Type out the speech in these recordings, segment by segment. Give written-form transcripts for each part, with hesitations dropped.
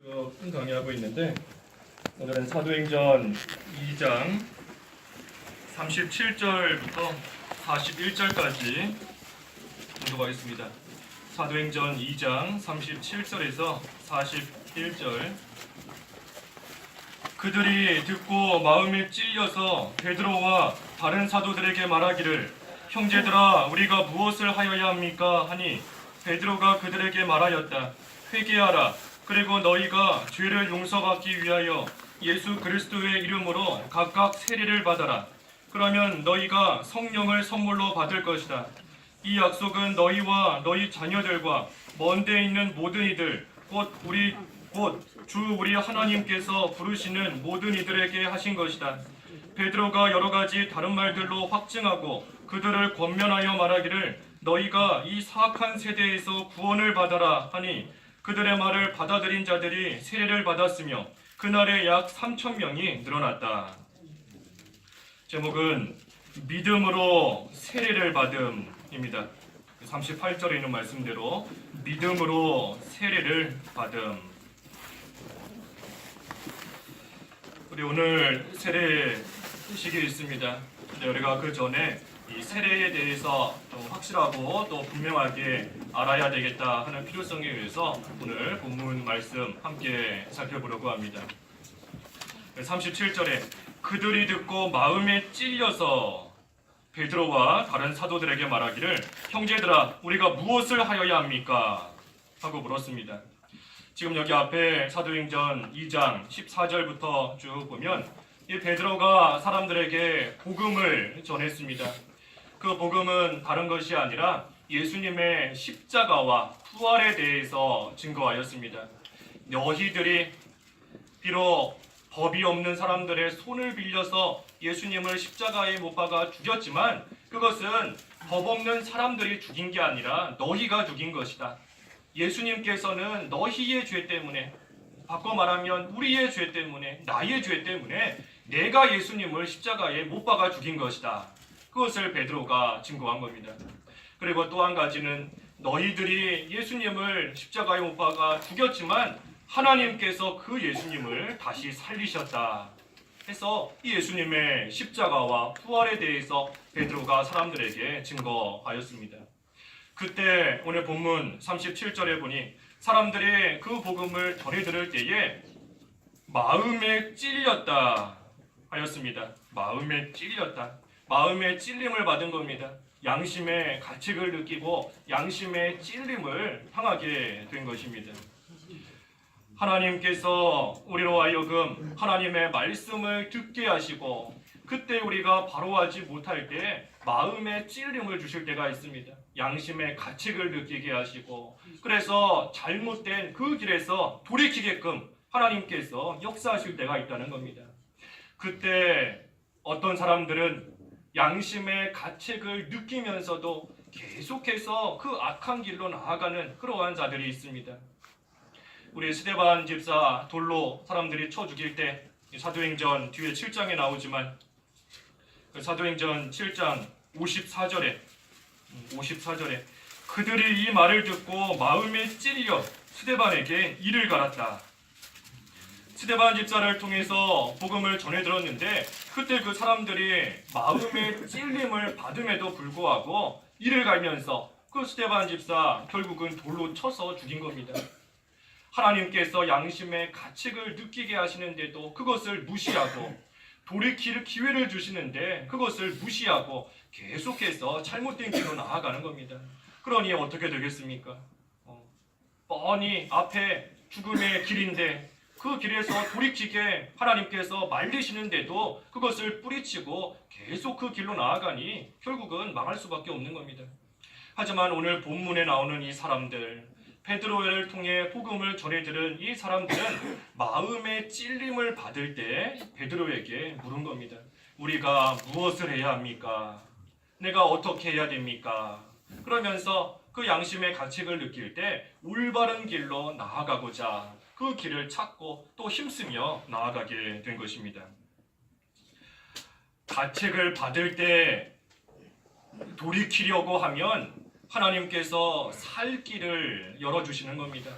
강의하고 있는데 오늘은 사도행전 2장 37절부터 41절까지 공독하겠습니다. 사도행전 2장 37절에서 41절. 그들이 듣고 마음에 찔려서 베드로와 다른 사도들에게 말하기를, 형제들아, 우리가 무엇을 하여야 합니까? 하니 베드로가 그들에게 말하였다. 회개하라. 그리고 너희가 죄를 용서받기 위하여 예수 그리스도의 이름으로 각각 세례를 받아라. 그러면 너희가 성령을 선물로 받을 것이다. 이 약속은 너희와 너희 자녀들과 먼 데 있는 모든 이들, 곧 주 우리 하나님께서 부르시는 모든 이들에게 하신 것이다. 베드로가 여러 가지 다른 말들로 확증하고 그들을 권면하여 말하기를, 너희가 이 사악한 세대에서 구원을 받아라 하니 그들의 말을 받아들인 자들이 세례를 받았으며 그날에 약 3,000명이 늘어났다. 제목은 믿음으로 세례를 받음입니다. 38절에 있는 말씀대로 믿음으로 세례를 받음. 우리 오늘 세례식이 있습니다. 근데 우리가 그 전에 이 세례에 대해서 좀 확실하고 또 분명하게 알아야 되겠다 하는 필요성에 의해서 오늘 본문 말씀 함께 살펴보려고 합니다. 37절에 그들이 듣고 마음에 찔려서 베드로와 다른 사도들에게 말하기를, 형제들아, 우리가 무엇을 하여야 합니까? 하고 물었습니다. 지금 여기 앞에 사도행전 2장 14절부터 쭉 보면 이 베드로가 사람들에게 복음을 전했습니다. 그 복음은 다른 것이 아니라 예수님의 십자가와 부활에 대해서 증거하였습니다. 너희들이 비록 법이 없는 사람들의 손을 빌려서 예수님을 십자가에 못 박아 죽였지만 그것은 법 없는 사람들이 죽인 게 아니라 너희가 죽인 것이다. 예수님께서는 너희의 죄 때문에, 바꿔 말하면 우리의 죄 때문에, 나의 죄 때문에 내가 예수님을 십자가에 못 박아 죽인 것이다. 그것을 베드로가 증거한 겁니다. 그리고 또 한 가지는 너희들이 예수님을 십자가에 못 박아 죽였지만 하나님께서 그 예수님을 다시 살리셨다 해서 이 예수님의 십자가와 부활에 대해서 베드로가 사람들에게 증거하였습니다. 그때 오늘 본문 37절에 보니 사람들이 그 복음을 전해 들을 때에 마음에 찔렸다 하였습니다. 마음에 찔렸다. 마음의 찔림을 받은 겁니다. 양심의 가책을 느끼고 양심의 찔림을 당하게 된 것입니다. 하나님께서 우리로 하여금 하나님의 말씀을 듣게 하시고 그때 우리가 바로 하지 못할 때 마음의 찔림을 주실 때가 있습니다. 양심의 가책을 느끼게 하시고 그래서 잘못된 그 길에서 돌이키게끔 하나님께서 역사하실 때가 있다는 겁니다. 그때 어떤 사람들은 양심의 가책을 느끼면서도 계속해서 그 악한 길로 나아가는 그러한 자들이 있습니다. 우리 스데반 집사 돌로 사람들이 쳐 죽일 때 사도행전 뒤에 7장에 나오지만 사도행전 7장 54절에 그들이 이 말을 듣고 마음에 찔려 스데반에게 이를 갈았다. 스데반 집사를 통해서 복음을 전해 들었는데 그때 그 사람들이 마음의 찔림을 받음에도 불구하고 이를 갈면서 그 스데반 집사 결국은 돌로 쳐서 죽인 겁니다. 하나님께서 양심의 가책을 느끼게 하시는데도 그것을 무시하고 돌이킬 기회를 주시는데 그것을 무시하고 계속해서 잘못된 길로 나아가는 겁니다. 그러니 어떻게 되겠습니까? 뻔히 앞에 죽음의 길인데 그 길에서 돌이키게 하나님께서 말리시는데도 그것을 뿌리치고 계속 그 길로 나아가니 결국은 망할 수밖에 없는 겁니다. 하지만 오늘 본문에 나오는 이 사람들, 베드로를 통해 복음을 전해들은 이 사람들은 마음의 찔림을 받을 때 베드로에게 물은 겁니다. 우리가 무엇을 해야 합니까? 내가 어떻게 해야 됩니까? 그러면서 그 양심의 가책을 느낄 때 올바른 길로 나아가고자 그 길을 찾고 또 힘쓰며 나아가게 된 것입니다. 가책을 받을 때 돌이키려고 하면 하나님께서 살 길을 열어주시는 겁니다.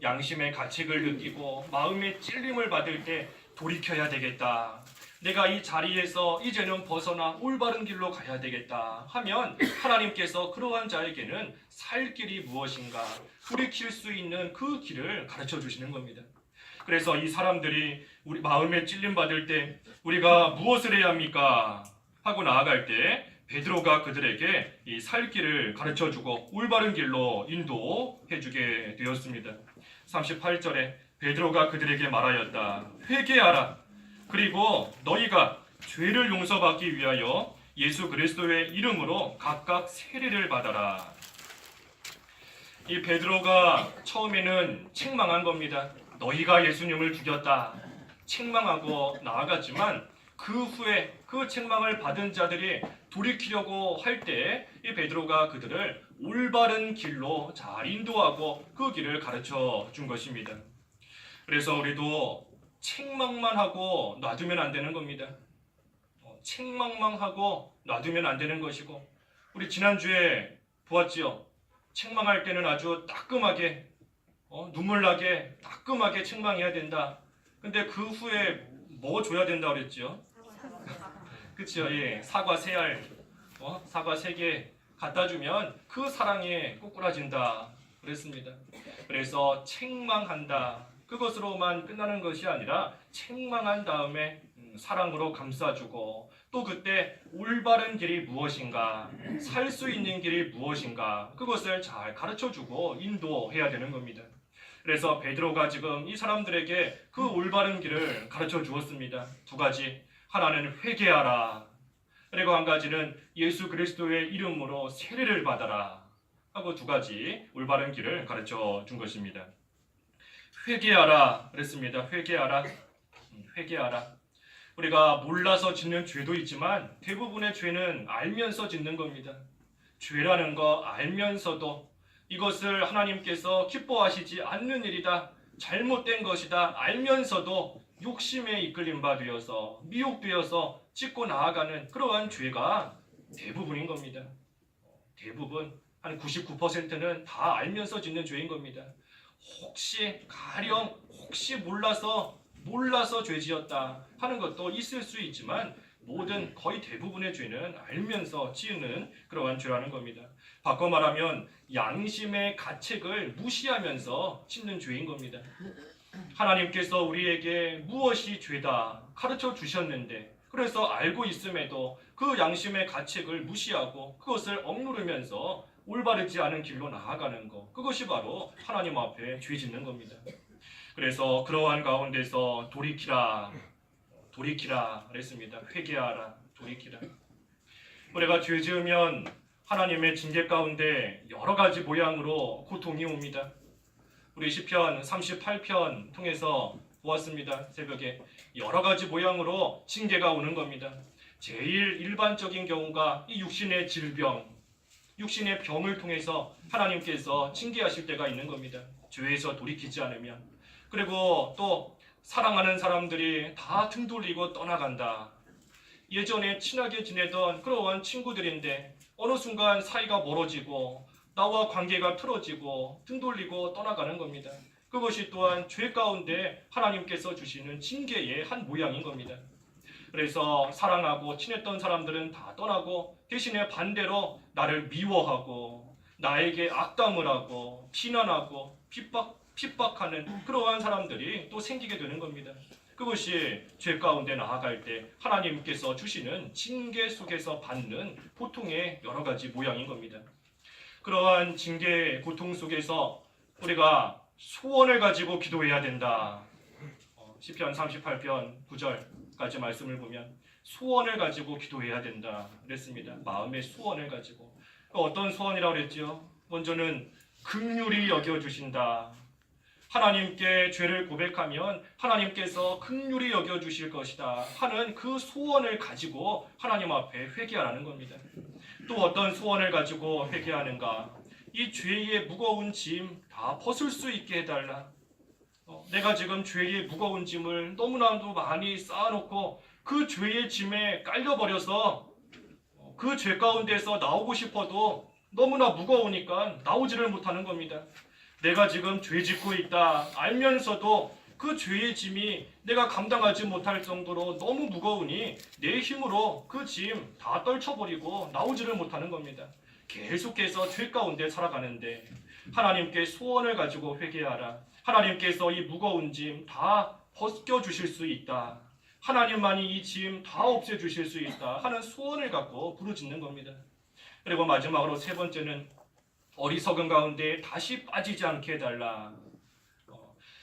양심의 가책을 느끼고 마음의 찔림을 받을 때 돌이켜야 되겠다. 내가 이 자리에서 이제는 벗어나 올바른 길로 가야 되겠다 하면 하나님께서 그러한 자에게는 살 길이 무엇인가 돌이킬 수 있는 그 길을 가르쳐 주시는 겁니다. 그래서 이 사람들이 우리 마음에 찔림 받을 때 우리가 무엇을 해야 합니까? 하고 나아갈 때 베드로가 그들에게 이 살 길을 가르쳐 주고 올바른 길로 인도해 주게 되었습니다. 38절에 베드로가 그들에게 말하였다. 회개하라. 그리고 너희가 죄를 용서받기 위하여 예수 그리스도의 이름으로 각각 세례를 받아라. 이 베드로가 처음에는 책망한 겁니다. 너희가 예수님을 죽였다. 책망하고 나아갔지만 그 후에 그 책망을 받은 자들이 돌이키려고 할 때 이 베드로가 그들을 올바른 길로 잘 인도하고 그 길을 가르쳐 준 것입니다. 그래서 우리도 책망만 하고 놔두면 안 되는 겁니다. 책망만 하고 놔두면 안 되는 것이고, 우리 지난주에 보았지요. 책망할 때는 아주 따끔하게 눈물나게 따끔하게 책망해야 된다. 근데 그 후에 뭐 줘야 된다 그랬죠? 그치요? 예, 사과 3알, 사과 3개 갖다 주면 그 사랑에 꼬꾸라진다 그랬습니다. 그래서 책망한다. 그것으로만 끝나는 것이 아니라 책망한 다음에 사랑으로 감싸주고 또 그때 올바른 길이 무엇인가, 살 수 있는 길이 무엇인가 그것을 잘 가르쳐주고 인도해야 되는 겁니다. 그래서 베드로가 지금 이 사람들에게 그 올바른 길을 가르쳐 주었습니다. 2가지, 하나는 회개하라. 그리고 1가지는 예수 그리스도의 이름으로 세례를 받아라 하고 2가지 올바른 길을 가르쳐 준 것입니다. 회개하라 그랬습니다. 회개하라. 우리가 몰라서 짓는 죄도 있지만 대부분의 죄는 알면서 짓는 겁니다. 죄라는 거 알면서도 이것을 하나님께서 기뻐하시지 않는 일이다, 잘못된 것이다 알면서도 욕심에 이끌림 바 되어서 미혹되어서 짓고 나아가는 그러한 죄가 대부분인 겁니다. 대부분 한 99%는 다 알면서 짓는 죄인 겁니다. 혹시 몰라서 죄 지었다 하는 것도 있을 수 있지만 거의 대부분의 죄는 알면서 지은 그러한 죄라는 겁니다. 바꿔 말하면 양심의 가책을 무시하면서 짓는 죄인 겁니다. 하나님께서 우리에게 무엇이 죄다 가르쳐 주셨는데 그래서 알고 있음에도 그 양심의 가책을 무시하고 그것을 억누르면서 올바르지 않은 길로 나아가는 것, 그것이 바로 하나님 앞에 죄 짓는 겁니다. 그래서 그러한 가운데서 돌이키라 그랬습니다. 회개하라, 돌이키라. 우리가 죄 지으면 하나님의 징계 가운데 여러 가지 모양으로 고통이 옵니다. 우리 시편 38편 통해서 보았습니다. 새벽에 여러 가지 모양으로 징계가 오는 겁니다. 제일 일반적인 경우가 이 육신의 질병, 육신의 병을 통해서 하나님께서 징계하실 때가 있는 겁니다. 죄에서 돌이키지 않으면. 그리고 또 사랑하는 사람들이 다 등 돌리고 떠나간다. 예전에 친하게 지내던 그러한 친구들인데 어느 순간 사이가 멀어지고 나와 관계가 틀어지고 등 돌리고 떠나가는 겁니다. 그것이 또한 죄 가운데 하나님께서 주시는 징계의 한 모양인 겁니다. 그래서 사랑하고 친했던 사람들은 다 떠나고 대신에 반대로 나를 미워하고 나에게 악담을 하고 비난하고 핍박하는 그러한 사람들이 또 생기게 되는 겁니다. 그것이 죄 가운데 나아갈 때 하나님께서 주시는 징계 속에서 받는 고통의 여러 가지 모양인 겁니다. 그러한 징계 고통 속에서 우리가 소원을 가지고 기도해야 된다. 시편 38편 9절까지 말씀을 보면 소원을 가지고 기도해야 된다 그랬습니다. 마음의 소원을 가지고. 어떤 소원이라고 그랬죠? 먼저는 긍휼히 여겨주신다. 하나님께 죄를 고백하면 하나님께서 긍휼히 여겨주실 것이다 하는 그 소원을 가지고 하나님 앞에 회개하라는 겁니다. 또 어떤 소원을 가지고 회개하는가? 이 죄의 무거운 짐 다 벗을 수 있게 해달라. 내가 지금 죄의 무거운 짐을 너무나도 많이 쌓아놓고 그 죄의 짐에 깔려버려서 그 죄 가운데서 나오고 싶어도 너무나 무거우니까 나오지를 못하는 겁니다. 내가 지금 죄 짓고 있다 알면서도 그 죄의 짐이 내가 감당하지 못할 정도로 너무 무거우니 내 힘으로 그 짐 다 떨쳐버리고 나오지를 못하는 겁니다. 계속해서 죄 가운데 살아가는데 하나님께 소원을 가지고 회개하라. 하나님께서 이 무거운 짐 다 벗겨주실 수 있다. 하나님만이 이 짐 다 없애주실 수 있다 하는 소원을 갖고 부르짖는 겁니다. 그리고 마지막으로 세 번째는 어리석은 가운데 다시 빠지지 않게 해달라.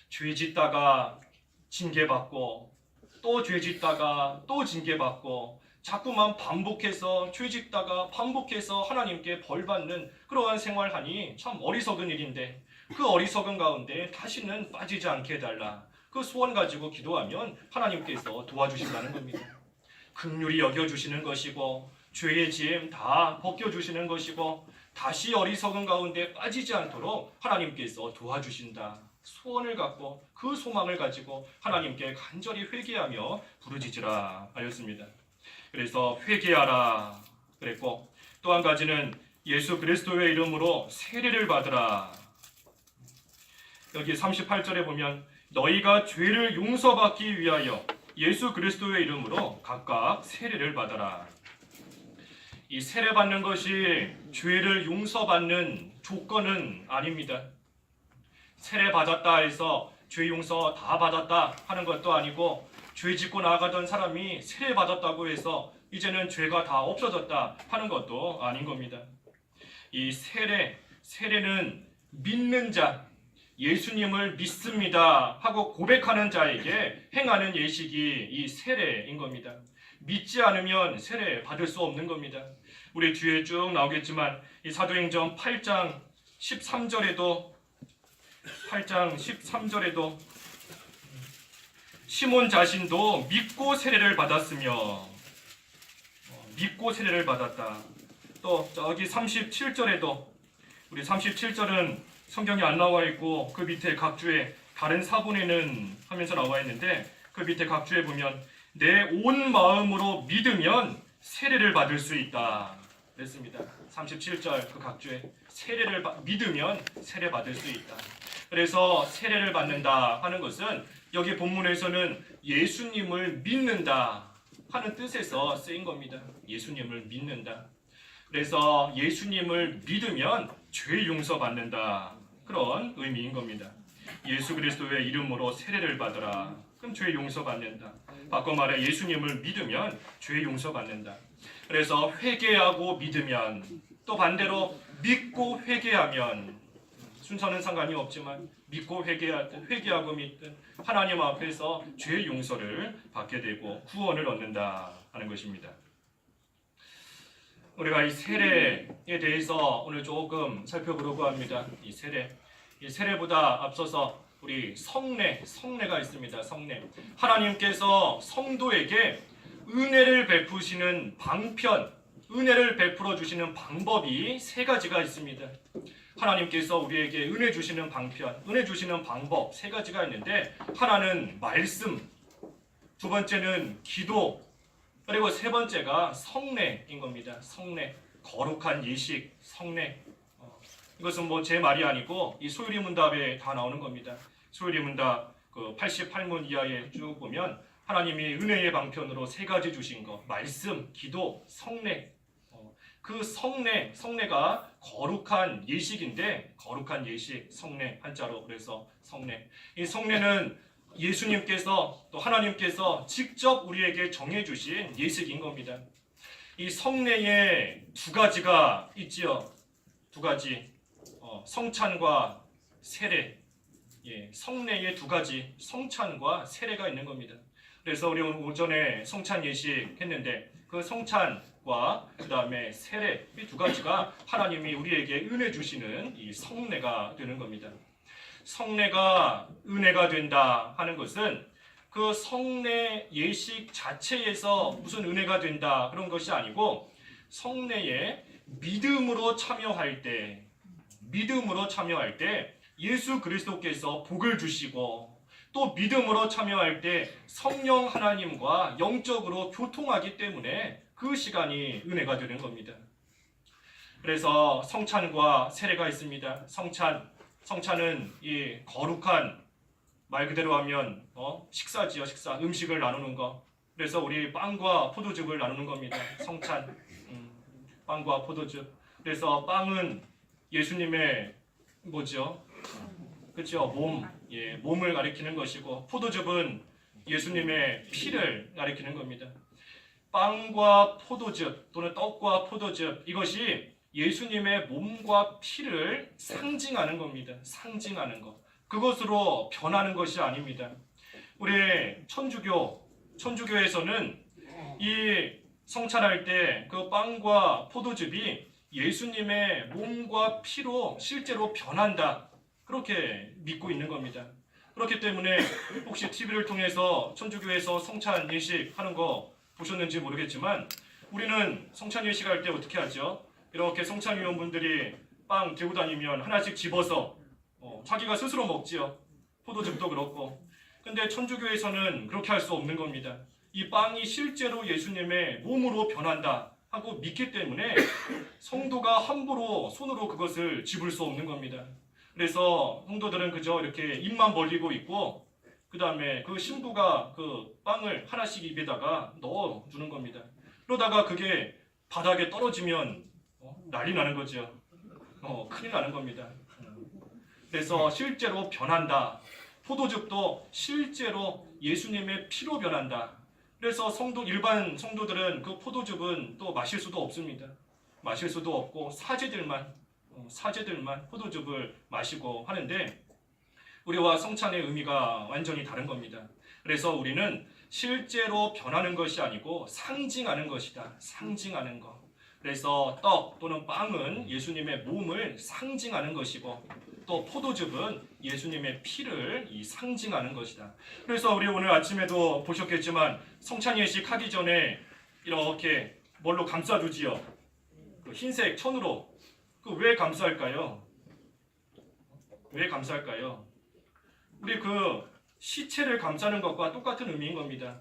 죄 짓다가 징계받고 또 죄 짓다가 또 징계받고 자꾸만 반복해서 죄 짓다가 반복해서 하나님께 벌받는 그러한 생활하니 참 어리석은 일인데 그 어리석은 가운데 다시는 빠지지 않게 해달라. 그 소원 가지고 기도하면 하나님께서 도와주신다는 겁니다. 긍휼히 여겨주시는 것이고 죄의 짐 다 벗겨주시는 것이고 다시 어리석은 가운데 빠지지 않도록 하나님께서 도와주신다. 소원을 갖고 그 소망을 가지고 하나님께 간절히 회개하며 부르짖으라 하였습니다. 그래서 회개하라 그랬고 또 한 가지는 예수 그리스도의 이름으로 세례를 받으라. 여기 38절에 보면 너희가 죄를 용서받기 위하여 예수 그리스도의 이름으로 각각 세례를 받아라. 이 세례 받는 것이 죄를 용서받는 조건은 아닙니다. 세례 받았다 해서 죄 용서 다 받았다 하는 것도 아니고 죄 짓고 나아가던 사람이 세례 받았다고 해서 이제는 죄가 다 없어졌다 하는 것도 아닌 겁니다. 이 세례는 믿는 자, 예수님을 믿습니다 하고 고백하는 자에게 행하는 예식이 이 세례인 겁니다. 믿지 않으면 세례 받을 수 없는 겁니다. 우리 뒤에 쭉 나오겠지만 이 사도행전 8장 13절에도 시몬 자신도 믿고 세례를 받았으며 믿고 세례를 받았다. 또 저기 37절에도 우리 37절은 성경에 안 나와 있고 그 밑에 각주에 다른 사본에는 하면서 나와 있는데 그 밑에 각주에 보면 내 온 마음으로 믿으면 세례를 받을 수 있다 그랬습니다. 37절 그 각주에 믿으면 세례 받을 수 있다. 그래서 세례를 받는다 하는 것은 여기 본문에서는 예수님을 믿는다 하는 뜻에서 쓰인 겁니다. 예수님을 믿는다. 그래서 예수님을 믿으면 죄 용서받는다 그런 의미인 겁니다. 예수 그리스도의 이름으로 세례를 받으라. 그럼 죄 용서받는다. 바꿔 말해 예수님을 믿으면 죄 용서받는다. 그래서 회개하고 믿으면 또 반대로 믿고 회개하면 순서는 상관이 없지만 믿고 회개하든 회개하고 믿든 하나님 앞에서 죄 용서를 받게 되고 구원을 얻는다 하는 것입니다. 우리가 이 세례에 대해서 오늘 조금 살펴보려고 합니다. 이 세례보다 앞서서 우리 성례가 있습니다. 성례. 하나님께서 성도에게 은혜를 베푸시는 방편, 은혜를 베풀어 주시는 방법이 세 가지가 있습니다. 하나님께서 우리에게 은혜 주시는 방편, 은혜 주시는 방법 세 가지가 있는데 하나는 말씀, 두 번째는 기도, 그리고 세 번째가 성례인 겁니다. 성례, 거룩한 예식, 성례. 이것은 뭐 제 말이 아니고 이 소유리 문답에 다 나오는 겁니다. 소유리 문답 그 88문 이하에 쭉 보면 하나님이 은혜의 방편으로 세 가지 주신 것, 말씀, 기도, 성례. 그 성례가 거룩한 예식인데 거룩한 예식, 성례 한자로 그래서 성례. 이 성례는 예수님께서 또 하나님께서 직접 우리에게 정해주신 예식인 겁니다. 이 성례에 두 가지가 있지요. 두 가지. 성찬과 세례. 성례에 두 가지 성찬과 세례가 있는 겁니다. 그래서 우리 오전에 성찬 예식 했는데 그 성찬과 그 다음에 세례 이 두 가지가 하나님이 우리에게 은혜 주시는 이 성례가 되는 겁니다. 성례가 은혜가 된다 하는 것은 그 성례 예식 자체에서 무슨 은혜가 된다 그런 것이 아니고 성례에 믿음으로 참여할 때 예수 그리스도께서 복을 주시고 또 믿음으로 참여할 때 성령 하나님과 영적으로 교통하기 때문에 그 시간이 은혜가 되는 겁니다. 그래서 성찬과 세례가 있습니다. 성찬, 성찬은 이 거룩한, 말 그대로 하면 식사지요, 식사. 음식을 나누는 거. 그래서 우리 빵과 포도즙을 나누는 겁니다. 성찬, 빵과 포도즙. 그래서 빵은 예수님의 뭐죠? 그렇죠? 몸, 몸을 가리키는 것이고, 포도즙은 예수님의 피를 가리키는 겁니다. 빵과 포도즙 또는 떡과 포도즙, 이것이 예수님의 몸과 피를 상징하는 겁니다. 상징하는 것. 그것으로 변하는 것이 아닙니다. 우리 천주교에서는 이 성찬할 때 그 빵과 포도즙이 예수님의 몸과 피로 실제로 변한다. 그렇게 믿고 있는 겁니다. 그렇기 때문에 혹시 TV를 통해서 천주교에서 성찬 예식 하는 거 보셨는지 모르겠지만, 우리는 성찬 예식 할 때 어떻게 하죠? 이렇게 성찬 위원분들이 빵 들고 다니면 하나씩 집어서 자기가 스스로 먹지요. 포도즙도 그렇고. 근데 천주교에서는 그렇게 할 수 없는 겁니다. 이 빵이 실제로 예수님의 몸으로 변한다 하고 믿기 때문에 성도가 함부로 손으로 그것을 집을 수 없는 겁니다. 그래서 성도들은 그저 이렇게 입만 벌리고 있고, 그 다음에 그 신부가 그 빵을 하나씩 입에다가 넣어주는 겁니다. 그러다가 그게 바닥에 떨어지면 난리 나는 거죠. 큰일 나는 겁니다. 그래서 실제로 변한다. 포도즙도 실제로 예수님의 피로 변한다. 그래서 일반 성도들은 그 포도즙은 또 마실 수도 없습니다. 마실 수도 없고 사제들만 포도즙을 마시고 하는데, 우리와 성찬의 의미가 완전히 다른 겁니다. 그래서 우리는 실제로 변하는 것이 아니고 상징하는 것이다. 상징하는 것. 그래서 떡 또는 빵은 예수님의 몸을 상징하는 것이고, 또 포도즙은 예수님의 피를 상징하는 것이다. 그래서 우리 오늘 아침에도 보셨겠지만 성찬 예식 하기 전에 이렇게 뭘로 감싸주지요? 그 흰색 천으로. 왜 감쌀까요? 왜 감쌀까요? 우리 그 시체를 감싸는 것과 똑같은 의미인 겁니다.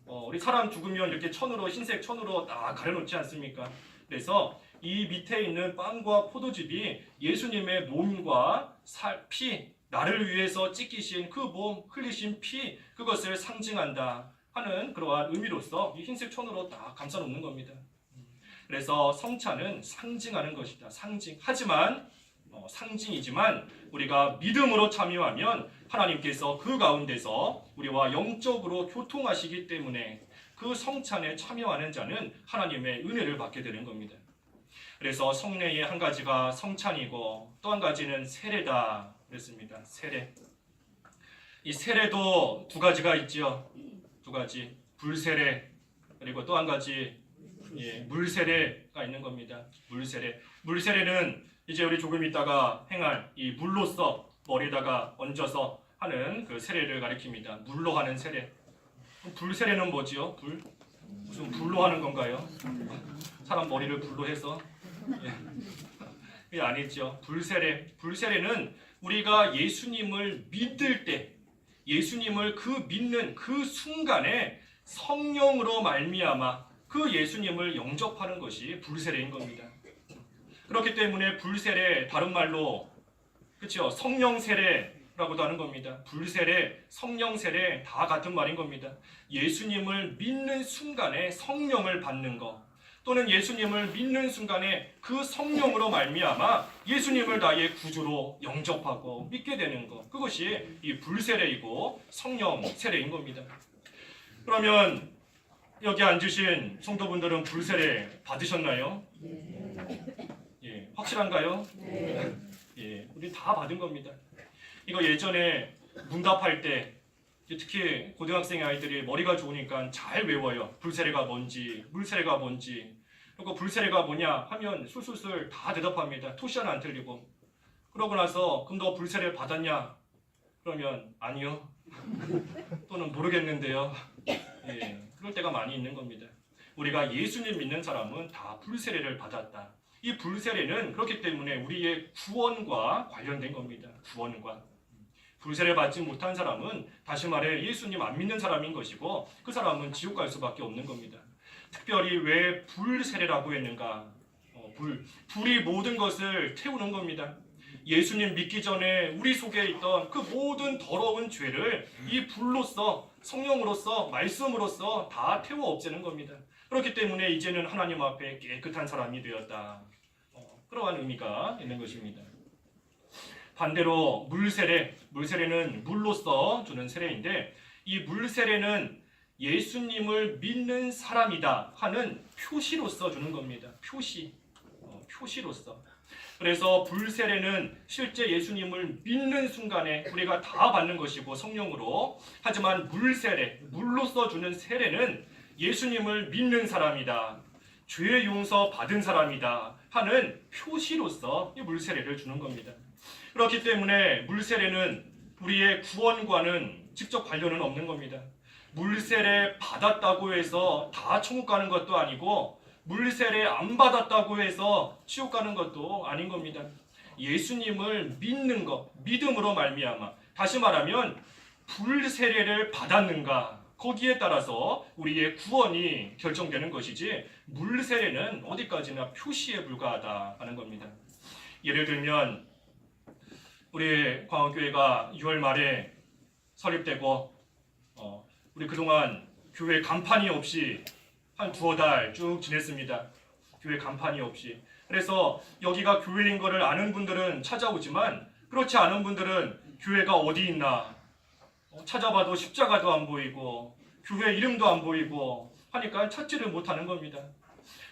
우리 사람 죽으면 이렇게 천으로, 흰색 천으로 딱 가려놓지 않습니까? 그래서 이 밑에 있는 빵과 포도즙이 예수님의 몸과 피, 나를 위해서 찢기신 그 몸, 흘리신 피, 그것을 상징한다 하는 그러한 의미로서 이 흰색 천으로 딱 감싸놓는 겁니다. 그래서 성찬은 상징하는 것이다. 상징이지만 우리가 믿음으로 참여하면 하나님께서 그 가운데서 우리와 영적으로 교통하시기 때문에 그 성찬에 참여하는 자는 하나님의 은혜를 받게 되는 겁니다. 그래서 성례의 한 가지가 성찬이고 또 한 가지는 세례다 그랬습니다. 세례. 이 세례도 두 가지가 있죠. 두 가지. 불세례 그리고 또 한 가지 물세례가 있는 겁니다. 물세례는 이제 우리 조금 있다가 행할 이 물로써 머리에다가 얹어서 하는 그 세례를 가리킵니다. 물로 하는 세례. 불세례는 뭐지요? 무슨 불로 하는 건가요? 사람 머리를 불로 해서? 그게 아니죠. 불세례는 우리가 예수님을 믿을 때, 예수님을 믿는 그 순간에 성령으로 말미암아 그 예수님을 영접하는 것이 불세례인 겁니다. 그렇기 때문에 불세례, 다른 말로 그렇죠, 성령세례라고도 하는 겁니다. 불세례, 성령세례 다 같은 말인 겁니다. 예수님을 믿는 순간에 성령을 받는 것, 또는 예수님을 믿는 순간에 그 성령으로 말미암아 예수님을 나의 구주로 영접하고 믿게 되는 것, 그것이 이 불세례이고 성령세례인 겁니다. 그러면 여기 앉으신 성도분들은 불세례 받으셨나요? 확실한가요? 우리 다 받은 겁니다. 이거 예전에 문답할 때 특히 고등학생 아이들이 머리가 좋으니까 잘 외워요. 불세례가 뭔지, 물세례가 뭔지. 그리고 불세례가 뭐냐 하면 술술술 다 대답합니다. 토시 하나 안 틀리고. 그러고 나서 그럼 너 불세례 받았냐? 그러면 아니요. 또는 모르겠는데요. 그럴 때가 많이 있는 겁니다. 우리가 예수님 믿는 사람은 다 불세례를 받았다. 이 불세례는 그렇기 때문에 우리의 구원과 관련된 겁니다. 구원과. 불세례 받지 못한 사람은 다시 말해 예수님 안 믿는 사람인 것이고 그 사람은 지옥 갈 수밖에 없는 겁니다. 특별히 왜 불세례라고 했는가? 불이 모든 것을 태우는 겁니다. 예수님 믿기 전에 우리 속에 있던 그 모든 더러운 죄를 이 불로써, 성령으로써, 말씀으로써 다 태워 없애는 겁니다. 그렇기 때문에 이제는 하나님 앞에 깨끗한 사람이 되었다. 그러한 의미가 있는 것입니다. 반대로 물세례는 물로써 주는 세례인데, 이 물세례는 예수님을 믿는 사람이다 하는 표시로서 주는 겁니다. 표시로서. 그래서 불세례는 실제 예수님을 믿는 순간에 우리가 다 받는 것이고 성령으로, 하지만 물로써 주는 세례는 예수님을 믿는 사람이다, 죄 용서 받은 사람이다 하는 표시로서 이 물세례를 주는 겁니다. 그렇기 때문에 물세례는 우리의 구원과는 직접 관련은 없는 겁니다. 물세례 받았다고 해서 다 천국 가는 것도 아니고, 물세례 안 받았다고 해서 지옥 가는 것도 아닌 겁니다. 예수님을 믿는 것, 믿음으로 말미암아, 다시 말하면 불세례를 받았는가, 거기에 따라서 우리의 구원이 결정되는 것이지, 물세례는 어디까지나 표시에 불과하다 하는 겁니다. 예를 들면 우리 광화교회가 6월 말에 설립되고 우리 그동안 교회 간판이 없이 한 두어 달 쭉 지냈습니다. 교회 간판이 없이. 그래서 여기가 교회인 것을 아는 분들은 찾아오지만, 그렇지 않은 분들은 교회가 어디 있나 찾아봐도 십자가도 안 보이고 교회 이름도 안 보이고 하니까 찾지를 못하는 겁니다.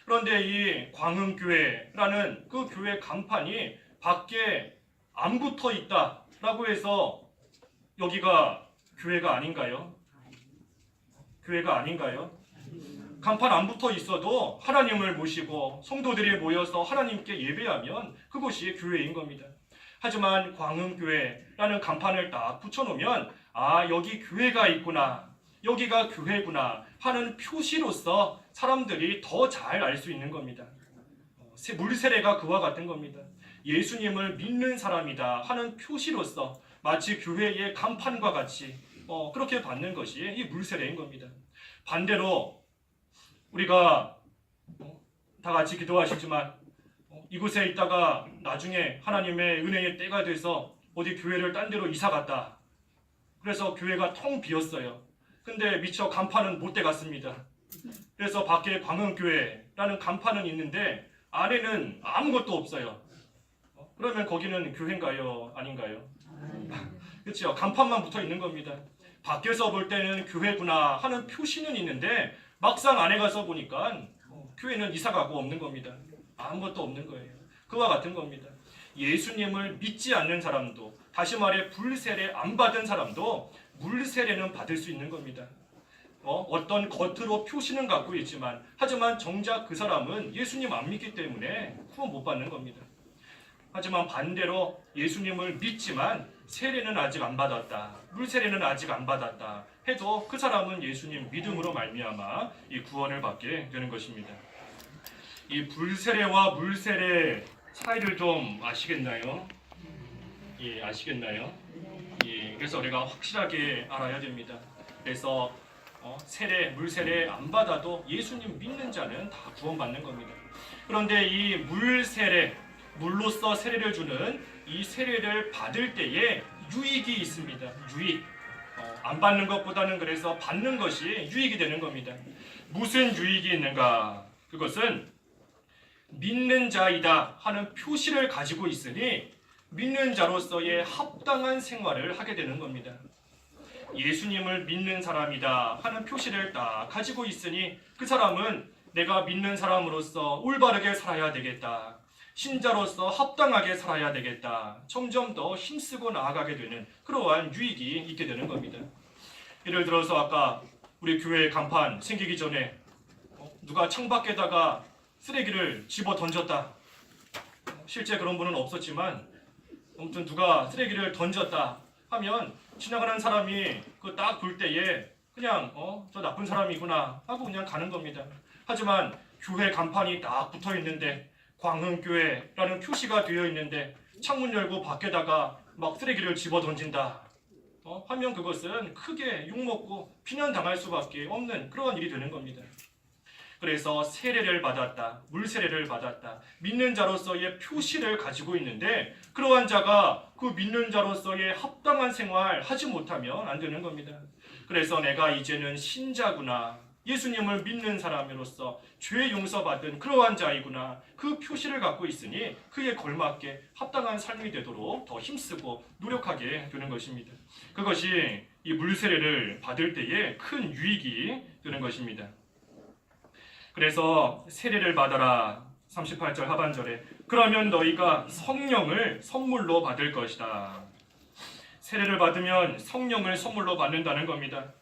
그런데 이 광흥교회라는 그 교회 간판이 밖에 안 붙어 있다라고 해서 여기가 교회가 아닌가요? 교회가 아닌가요? 간판 안 붙어 있어도 하나님을 모시고 성도들이 모여서 하나님께 예배하면 그것이 교회인 겁니다. 하지만 광흥교회라는 간판을 딱 붙여놓으면, 아, 여기 교회가 있구나, 여기가 교회구나 하는 표시로서 사람들이 더 잘 알 수 있는 겁니다. 물세례가 그와 같은 겁니다. 예수님을 믿는 사람이다 하는 표시로서 마치 교회의 간판과 같이 그렇게 받는 것이 이 물세례인 겁니다. 반대로 우리가 다 같이 기도하시지만 이곳에 있다가 나중에 하나님의 은혜의 때가 돼서 어디 교회를 딴 데로 이사 갔다. 그래서 교회가 텅 비었어요. 근데 미처 간판은 못 돼갔습니다. 그래서 밖에 광흥교회라는 간판은 있는데 안에는 아무것도 없어요. 그러면 거기는 교회인가요? 아닌가요? 그렇죠. 간판만 붙어 있는 겁니다. 밖에서 볼 때는 교회구나 하는 표시는 있는데 막상 안에 가서 보니까 교회는 이사가고 없는 겁니다. 아무것도 없는 거예요. 그와 같은 겁니다. 예수님을 믿지 않는 사람도, 다시 말해 불세례 안 받은 사람도 물세례는 받을 수 있는 겁니다. 어떤 겉으로 표시는 갖고 있지만, 하지만 정작 그 사람은 예수님 안 믿기 때문에 구원 못 받는 겁니다. 하지만 반대로 예수님을 믿지만 세례는 아직 안 받았다, 물세례는 아직 안 받았다 해도 그 사람은 예수님 믿음으로 말미암아 이 구원을 받게 되는 것입니다. 이 불세례와 물세례 차이를 좀 아시겠나요? 예, 아시겠나요? 예, 그래서 우리가 확실하게 알아야 됩니다. 그래서 세례, 물세례 안 받아도 예수님 믿는 자는 다 구원받는 겁니다. 그런데 이 물세례, 물로써 세례를 주는 이 세례를 받을 때에 유익이 있습니다. 유익. 안 받는 것보다는 그래서 받는 것이 유익이 되는 겁니다. 무슨 유익이 있는가? 그것은 믿는 자이다 하는 표시를 가지고 있으니 믿는 자로서의 합당한 생활을 하게 되는 겁니다. 예수님을 믿는 사람이다 하는 표시를 딱 가지고 있으니 그 사람은 내가 믿는 사람으로서 올바르게 살아야 되겠다, 신자로서 합당하게 살아야 되겠다, 점점 더 힘쓰고 나아가게 되는 그러한 유익이 있게 되는 겁니다. 예를 들어서 아까 우리 교회 간판 생기기 전에 누가 창밖에다가 쓰레기를 집어 던졌다. 실제 그런 분은 없었지만 아무튼 누가 쓰레기를 던졌다 하면 지나가는 사람이 그 딱 볼 때에 그냥 저 나쁜 사람이구나 하고 그냥 가는 겁니다. 하지만 교회 간판이 딱 붙어 있는데, 광흥교회라는 표시가 되어 있는데 창문 열고 밖에다가 막 쓰레기를 집어 던진다 하면 그것은 크게 욕먹고 비난당할 수밖에 없는 그러한 일이 되는 겁니다. 그래서 세례를 받았다, 물세례를 받았다, 믿는 자로서의 표시를 가지고 있는데 그러한 자가 그 믿는 자로서의 합당한 생활 하지 못하면 안 되는 겁니다. 그래서 내가 이제는 신자구나, 예수님을 믿는 사람으로서 죄 용서받은 그러한 자이구나, 그 표시를 갖고 있으니 그에 걸맞게 합당한 삶이 되도록 더 힘쓰고 노력하게 되는 것입니다. 그것이 이 물세례를 받을 때에 큰 유익이 되는 것입니다. 그래서 세례를 받아라, 38절 하반절에 그러면 너희가 성령을 선물로 받을 것이다. 세례를 받으면 성령을 선물로 받는다는 겁니다.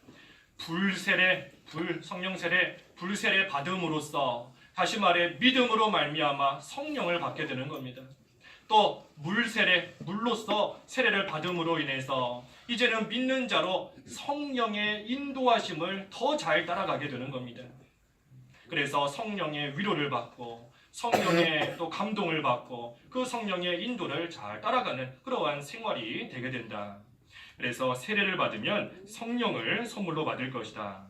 성령 세례, 불세례 받음으로써, 다시 말해 믿음으로 말미암아 성령을 받게 되는 겁니다. 또 물세례, 물로서 세례를 받음으로 인해서 이제는 믿는 자로 성령의 인도하심을 더 잘 따라가게 되는 겁니다. 그래서 성령의 위로를 받고 성령의 또 감동을 받고 그 성령의 인도를 잘 따라가는 그러한 생활이 되게 된다. 그래서 세례를 받으면 성령을 선물로 받을 것이다.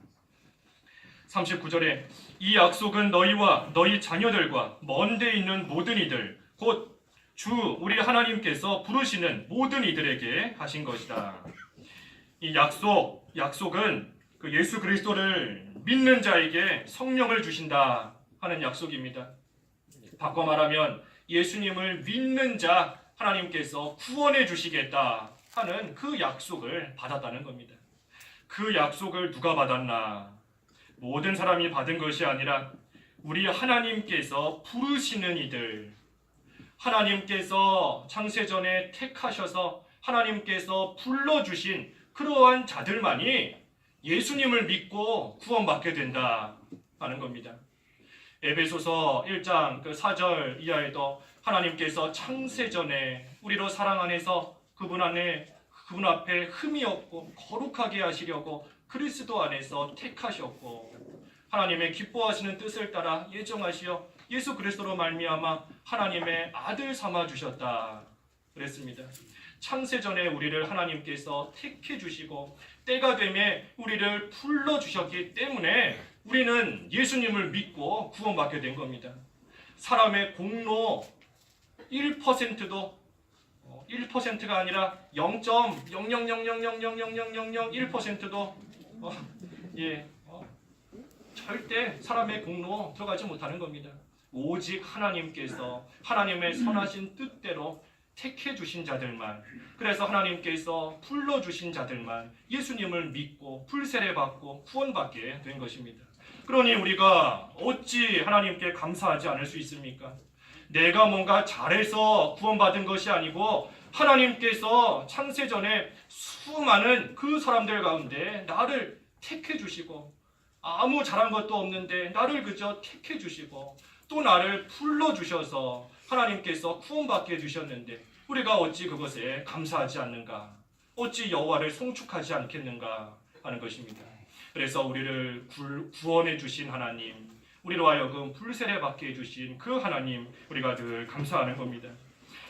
39절에 이 약속은 너희와 너희 자녀들과 먼 데 있는 모든 이들 곧 주 우리 하나님께서 부르시는 모든 이들에게 하신 것이다. 이 약속은 그 예수 그리스도를 믿는 자에게 성령을 주신다 하는 약속입니다. 바꿔 말하면 예수님을 믿는 자 하나님께서 구원해 주시겠다 하는 그 약속을 받았다는 겁니다. 그 약속을 누가 받았나? 모든 사람이 받은 것이 아니라 우리 하나님께서 부르시는 이들, 하나님께서 창세전에 택하셔서 하나님께서 불러주신 그러한 자들만이 예수님을 믿고 구원받게 된다 하는 겁니다. 에베소서 1장 4절 이하에도 하나님께서 창세전에 우리로 사랑 안에서 그분 앞에 흠이 없고 거룩하게 하시려고 그리스도 안에서 택하셨고 하나님의 기뻐하시는 뜻을 따라 예정하시어 예수 그리스도로 말미암아 하나님의 아들 삼아 주셨다 그랬습니다. 창세전에 우리를 하나님께서 택해 주시고 때가 되매 우리를 불러 주셨기 때문에 우리는 예수님을 믿고 구원받게 된 겁니다. 사람의 공로 1%도 1%가 아니라 0.000000001%도 절대 사람의 공로 들어가지 못하는 겁니다. 오직 하나님께서 하나님의 선하신 뜻대로 택해 주신 자들만, 그래서 하나님께서 불러 주신 자들만 예수님을 믿고 불세례 받고 구원받게 된 것입니다. 그러니 우리가 어찌 하나님께 감사하지 않을 수 있습니까? 내가 뭔가 잘해서 구원받은 것이 아니고 하나님께서 창세전에 수많은 그 사람들 가운데 나를 택해 주시고 아무 잘한 것도 없는데 나를 그저 택해 주시고 또 나를 불러 주셔서 하나님께서 구원받게 해주셨는데 우리가 어찌 그것에 감사하지 않는가? 어찌 여호와를 송축하지 않겠는가 하는 것입니다. 그래서 우리를 구원해 주신 하나님, 우리로 하여금 불세례 받게 해주신 그 하나님 우리가 늘 감사하는 겁니다.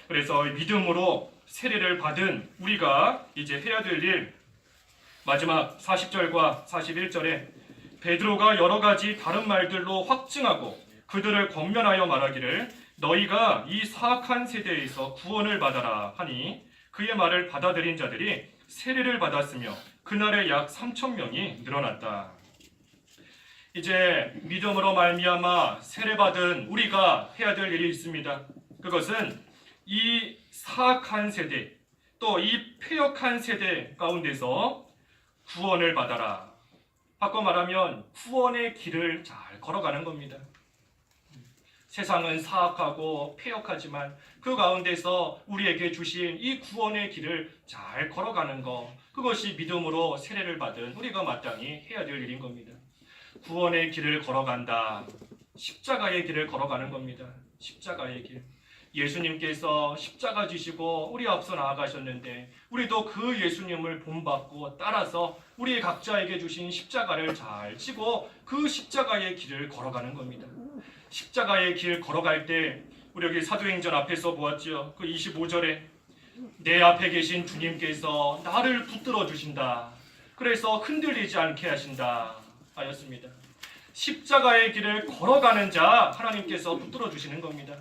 그래서 믿음으로 세례를 받은 우리가 이제 해야 될 일, 마지막 40절과 41절에 베드로가 여러 가지 다른 말들로 확증하고 그들을 권면하여 말하기를 너희가 이 사악한 세대에서 구원을 받아라 하니 그의 말을 받아들인 자들이 세례를 받았으며 그날에 약 3,000명이 늘어났다. 이제 믿음으로 말미암아 세례받은 우리가 해야 될 일이 있습니다. 그것은 이 사악한 세대 또 이 패역한 세대 가운데서 구원을 받아라. 바꿔 말하면 구원의 길을 잘 걸어가는 겁니다. 세상은 사악하고 패역하지만 그 가운데서 우리에게 주신 이 구원의 길을 잘 걸어가는 것, 그것이 믿음으로 세례를 받은 우리가 마땅히 해야 될 일인 겁니다. 구원의 길을 걸어간다. 십자가의 길을 걸어가는 겁니다. 십자가의 길. 예수님께서 십자가 지시고 우리 앞서 나아가셨는데 우리도 그 예수님을 본받고 따라서 우리 각자에게 주신 십자가를 잘 지고 그 십자가의 길을 걸어가는 겁니다. 십자가의 길 걸어갈 때 우리 여기 사도행전 앞에서 보았죠. 그 25절에 내 앞에 계신 주님께서 나를 붙들어 주신다. 그래서 흔들리지 않게 하신다 하였습니다. 십자가의 길을 걸어가는 자 하나님께서 붙들어 주시는 겁니다.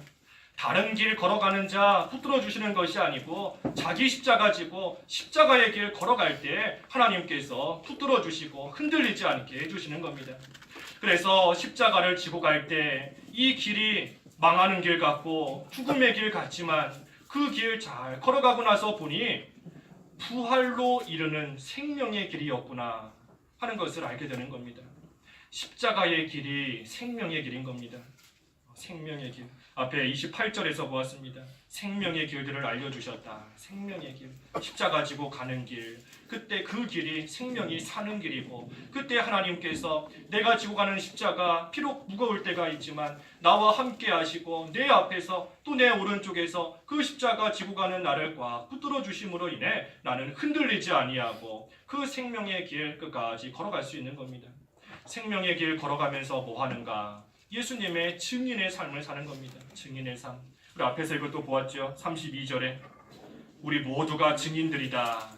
다른 길 걸어가는 자 붙들어 주시는 것이 아니고 자기 십자가 지고 십자가의 길 걸어갈 때 하나님께서 붙들어 주시고 흔들리지 않게 해주시는 겁니다. 그래서 십자가를 지고 갈 때 이 길이 망하는 길 같고 죽음의 길 같지만 그 길 잘 걸어가고 나서 보니 부활로 이르는 생명의 길이었구나 하는 것을 알게 되는 겁니다. 십자가의 길이 생명의 길인 겁니다. 생명의 길. 앞에 28절에서 보았습니다. 생명의 길들을 알려주셨다. 생명의 길. 십자가 지고 가는 길. 그때 그 길이 생명이 사는 길이고 그때 하나님께서 내가 지고 가는 십자가 비록 무거울 때가 있지만 나와 함께 하시고 내 앞에서 또 내 오른쪽에서 그 십자가 지고 가는 나를 꽉 붙들어 주심으로 인해 나는 흔들리지 아니하고 그 생명의 길 끝까지 걸어갈 수 있는 겁니다. 생명의 길 걸어가면서 뭐 하는가? 예수님의 증인의 삶을 사는 겁니다. 증인의 삶. 우리 앞에서 이것도 보았죠. 32절에 우리 모두가 증인들이다.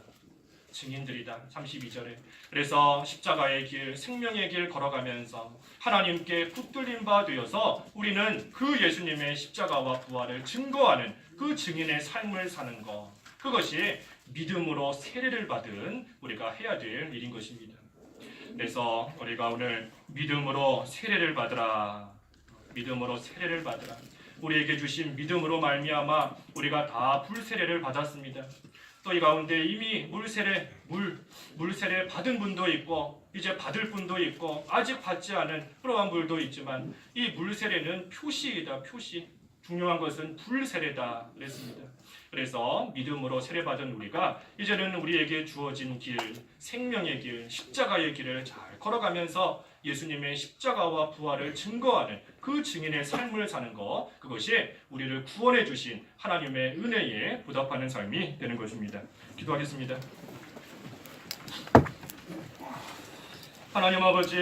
증인들이다. 32절에. 그래서 십자가의 길, 생명의 길 걸어가면서 하나님께 붙들린 바 되어서 우리는 그 예수님의 십자가와 부활을 증거하는 그 증인의 삶을 사는 것. 그것이 믿음으로 세례를 받은 우리가 해야 될 일인 것입니다. 그래서 우리가 오늘 믿음으로 세례를 받으라. 믿음으로 세례를 받으라. 우리에게 주신 믿음으로 말미암아 우리가 다 불세례를 받았습니다. 또 이 가운데 이미 물세례 받은 분도 있고 이제 받을 분도 있고 아직 받지 않은 그러한 분도 있지만 이 물세례는 표시이다. 표시. 중요한 것은 불세례다 그랬습니다. 그래서 믿음으로 세례받은 우리가 이제는 우리에게 주어진 길, 생명의 길, 십자가의 길을 잘 걸어가면서 예수님의 십자가와 부활을 증거하는 그 증인의 삶을 사는 것, 그것이 우리를 구원해 주신 하나님의 은혜에 보답하는 삶이 되는 것입니다. 기도하겠습니다. 하나님 아버지,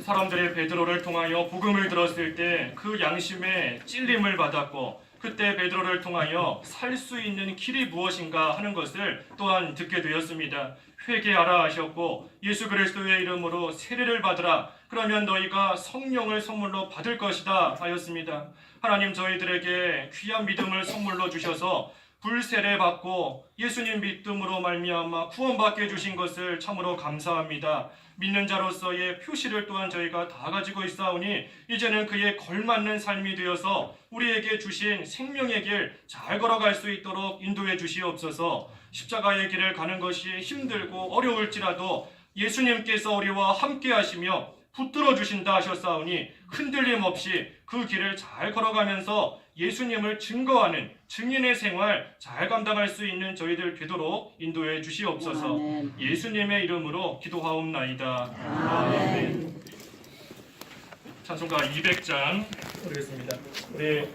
사람들이 베드로를 통하여 복음을 들었을 때 그 양심에 찔림을 받았고 그때 베드로를 통하여 살 수 있는 길이 무엇인가 하는 것을 또한 듣게 되었습니다. 회개하라 하셨고 예수 그리스도의 이름으로 세례를 받으라. 그러면 너희가 성령을 선물로 받을 것이다 하였습니다. 하나님 저희들에게 귀한 믿음을 선물로 주셔서 불세례 받고 예수님 믿음으로 말미암아 구원받게 해주신 것을 참으로 감사합니다. 믿는 자로서의 표시를 또한 저희가 다 가지고 있사오니 이제는 그에 걸맞는 삶이 되어서 우리에게 주신 생명의 길 잘 걸어갈 수 있도록 인도해 주시옵소서. 십자가의 길을 가는 것이 힘들고 어려울지라도 예수님께서 우리와 함께 하시며 붙들어 주신다 하셨사오니 흔들림 없이 그 길을 잘 걸어가면서 예수님을 증거하는 증인의 생활 잘 감당할 수 있는 저희들 되도록 인도해 주시옵소서. 아멘. 예수님의 이름으로 기도하옵나이다. 아멘. 찬송가 200장 부르겠습니다. 우리